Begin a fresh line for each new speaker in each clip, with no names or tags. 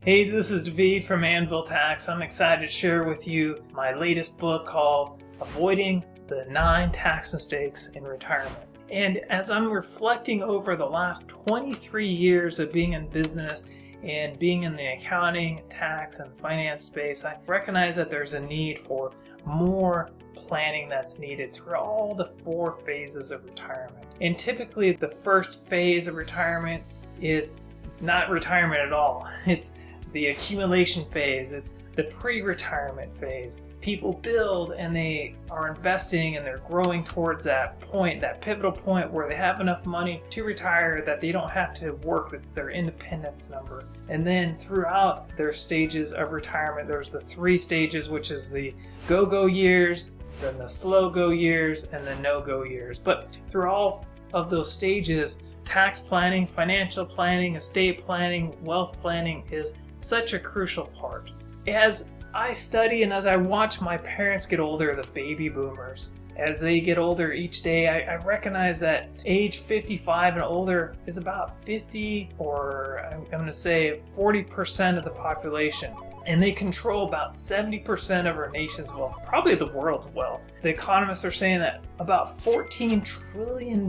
Hey, this is David from Anvil Tax. I'm excited to share with you my latest book called Avoiding the 9 Tax Mistakes in Retirement. And as I'm reflecting over the last 23 years of being in business and being in the accounting, tax, and finance space, I recognize that there's a need for more planning that's needed through all the 4 phases of retirement. And typically the first phase of retirement is not retirement at all. It's the accumulation phase. It's the pre-retirement phase. People build and they are investing and they're growing towards that point, that pivotal point where they have enough money to retire that they don't have to work. It's their independence number. And then throughout their stages of retirement, there's the 3 stages, which is the go-go years, then the slow-go years, and the no-go years. But through all of those stages, tax planning, financial planning, estate planning, wealth planning is such a crucial part. As I study and as I watch my parents get older, the baby boomers, as they get older each day, I recognize that age 55 and older is about 50 or I'm going to say 40% of the population. And they control about 70% of our nation's wealth, probably the world's wealth. The economists are saying that about $14 trillion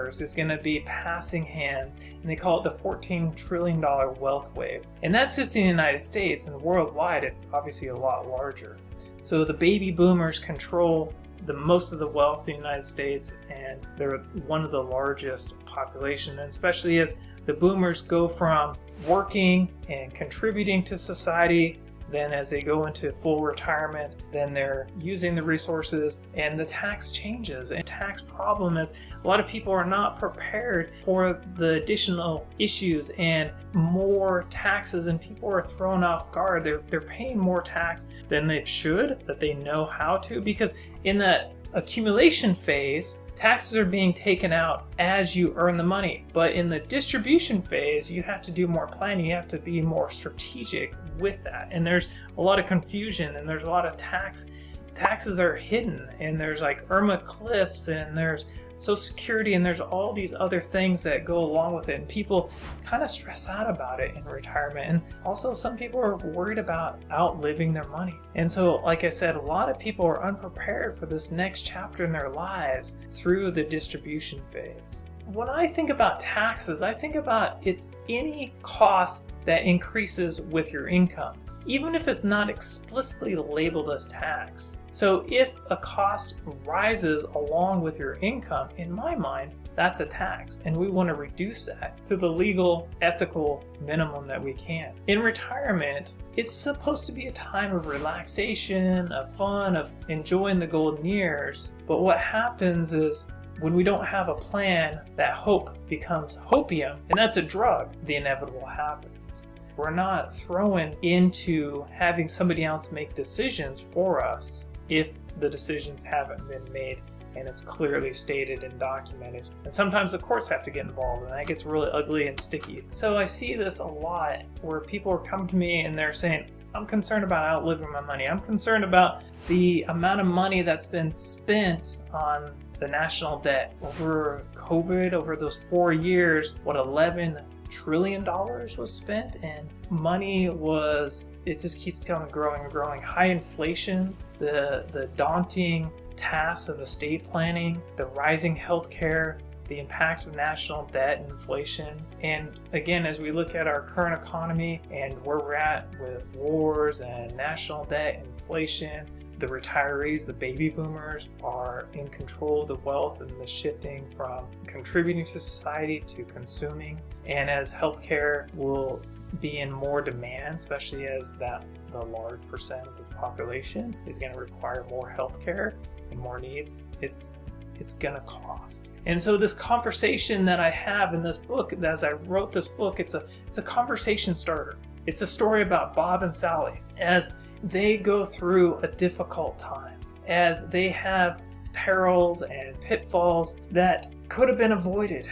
is going to be passing hands, and they call it the $14 trillion wealth wave. And that's just in the United States, and worldwide it's obviously a lot larger. So the baby boomers control the most of the wealth in the United States, and they're one of the largest population, and especially as the boomers go from working and contributing to society, then as they go into full retirement, then they're using the resources and the tax changes. And tax problem is a lot of people are not prepared for the additional issues and more taxes, and people are thrown off guard. They're paying more tax than they should, that they know how to, because in that accumulation phase, taxes are being taken out as you earn the money. But in the distribution phase, you have to do more planning. You have to be more strategic with that. And there's a lot of confusion, and there's a lot of taxes are hidden, and there's like IRMA cliffs, and there's Social Security, and there's all these other things that go along with it, and people kind of stress out about it in retirement. And also some people are worried about outliving their money. And so, like I said, a lot of people are unprepared for this next chapter in their lives through the distribution phase. When I think about taxes, I think about it's any cost that increases with your income, even if it's not explicitly labeled as tax. So if a cost rises along with your income, in my mind, that's a tax, and we want to reduce that to the legal, ethical minimum that we can. In retirement, it's supposed to be a time of relaxation, of fun, of enjoying the golden years. But what happens is when we don't have a plan, that hope becomes hopium, and that's a drug. The inevitable happens. We're not thrown into having somebody else make decisions for us if the decisions haven't been made and it's clearly stated and documented. And sometimes the courts have to get involved, and that gets really ugly and sticky. So I see this a lot where people are coming to me and they're saying, I'm concerned about outliving my money. I'm concerned about the amount of money that's been spent on the national debt over COVID, over those 4 years, $11 trillion was spent, and money it just keeps growing and growing. High inflations, the daunting tasks of estate planning, the rising healthcare, the impact of national debt and inflation. And again, as we look at our current economy and where we're at with wars and national debt, inflation, the retirees, the baby boomers, are in control of the wealth and the shifting from contributing to society to consuming. And as healthcare will be in more demand, especially as the large percent of the population is going to require more healthcare and more needs, it's going to cost. And so this conversation that I have in this book, as I wrote this book, it's a conversation starter. It's a story about Bob and Sally as they go through a difficult time, as they have perils and pitfalls that could have been avoided.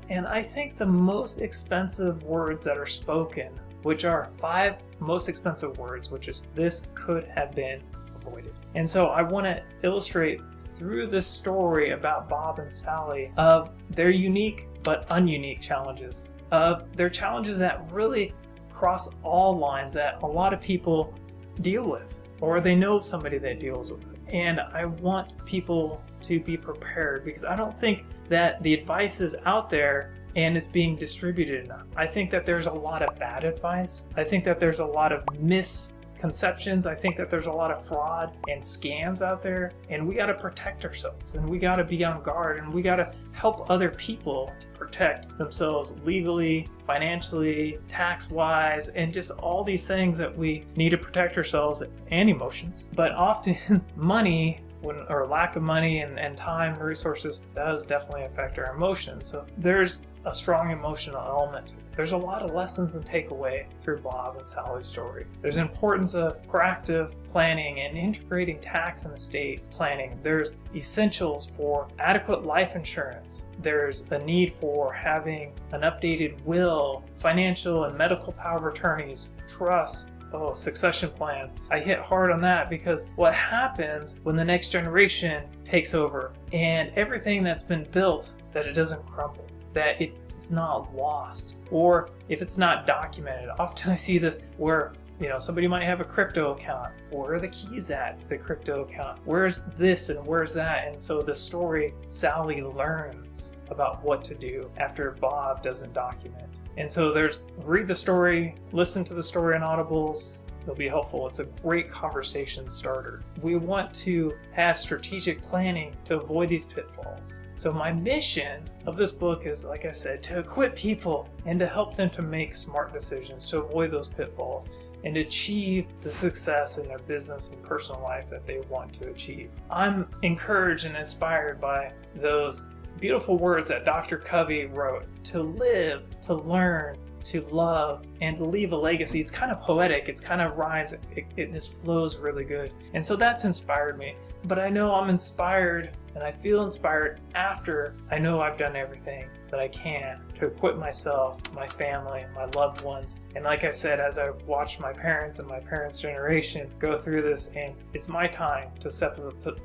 And I think the most expensive words that are spoken, which are 5 most expensive words, which is this could have been avoided. And so I want to illustrate through this story about Bob and Sally of their unique but ununique challenges, of their challenges that really cross all lines that a lot of people deal with, or they know somebody that deals with it. And I want people to be prepared, because I don't think that the advice is out there and it's being distributed enough. I think that there's a lot of bad advice. I think that there's a lot of misconceptions. I think that there's a lot of fraud and scams out there, and we got to protect ourselves, and we got to be on guard, and we got to help other people to protect themselves legally, financially, tax-wise, and just all these things that we need to protect ourselves, and emotions. But often money, or lack of money and time and resources, does definitely affect our emotions. So there's a strong emotional element to it. There's a lot of lessons and takeaway through Bob and Sally's story. There's an importance of proactive planning and integrating tax and estate planning. There's essentials for adequate life insurance. There's a need for having an updated will, financial and medical power of attorneys, trusts, succession plans. I hit hard on that because what happens when the next generation takes over and everything that's been built, that it doesn't crumble, that it's not lost, or if it's not documented. Often I see this where somebody might have a crypto account. Where are the keys at to the crypto account? Where's this and where's that? And so the story, Sally learns about what to do after Bob doesn't document. And so read the story, listen to the story on Audibles. It'll be helpful. It's a great conversation starter. We want to have strategic planning to avoid these pitfalls. So my mission of this book is, like I said, to equip people and to help them to make smart decisions, to avoid those pitfalls, and achieve the success in their business and personal life that they want to achieve. I'm encouraged and inspired by those beautiful words that Dr. Covey wrote: to live, to learn, to love, and to leave a legacy. It's kind of poetic, it's kind of rhymes, it just flows really good. And so that's inspired me. But I know I'm inspired, and I feel inspired after I know I've done everything that I can to equip myself, my family, my loved ones. And like I said, as I've watched my parents and my parents' generation go through this, and it's my time to step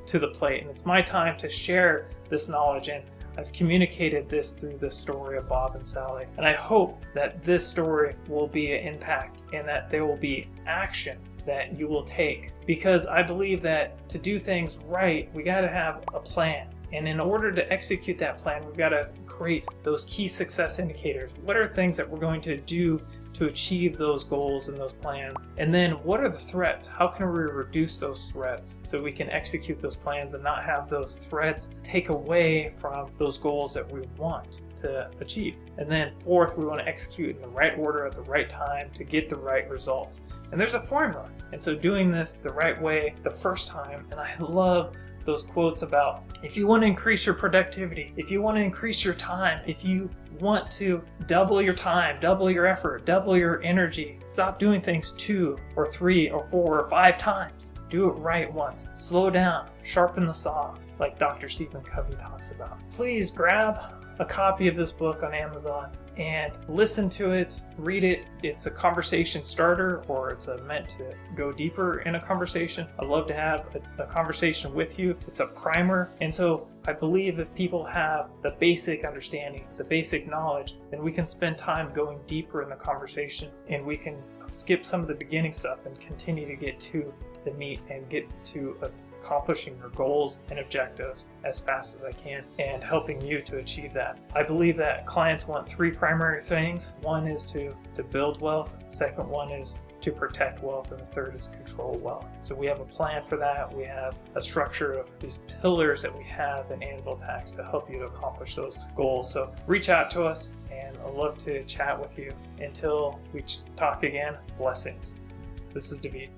to the plate, and it's my time to share this knowledge. And I've communicated this through the story of Bob and Sally. And I hope that this story will be an impact, and that there will be action that you will take. Because I believe that to do things right, we got to have a plan. And in order to execute that plan, we've got to create those key success indicators. What are things that we're going to do to achieve those goals and those plans? And then what are the threats? How can we reduce those threats so we can execute those plans and not have those threats take away from those goals that we want to achieve? And then fourth, we want to execute in the right order at the right time to get the right results. And there's a formula. And so doing this the right way the first time, and I love those quotes about, if you want to increase your productivity, if you want to increase your time, if you want to double your time, double your effort, double your energy, stop doing things 2 or 3 or 4 or 5 times. Do it right once. Slow down, sharpen the saw, like Dr. Stephen Covey talks about. Please grab a copy of this book on Amazon and listen to it, read it. It's a conversation starter, or it's meant to go deeper in a conversation. I'd love to have a conversation with you. It's a primer. And so I believe if people have the basic understanding, the basic knowledge, then we can spend time going deeper in the conversation, and we can skip some of the beginning stuff and continue to get to the meat and get to accomplishing your goals and objectives as fast as I can, and helping you to achieve that. I believe that clients want 3 primary things. One is to build wealth. Second one is to protect wealth, and the third is control wealth. So we have a plan for that. We have a structure of these pillars that we have in Anvil Tax to help you to accomplish those goals. So reach out to us, and I'd love to chat with you. Until we talk again, blessings. This is David.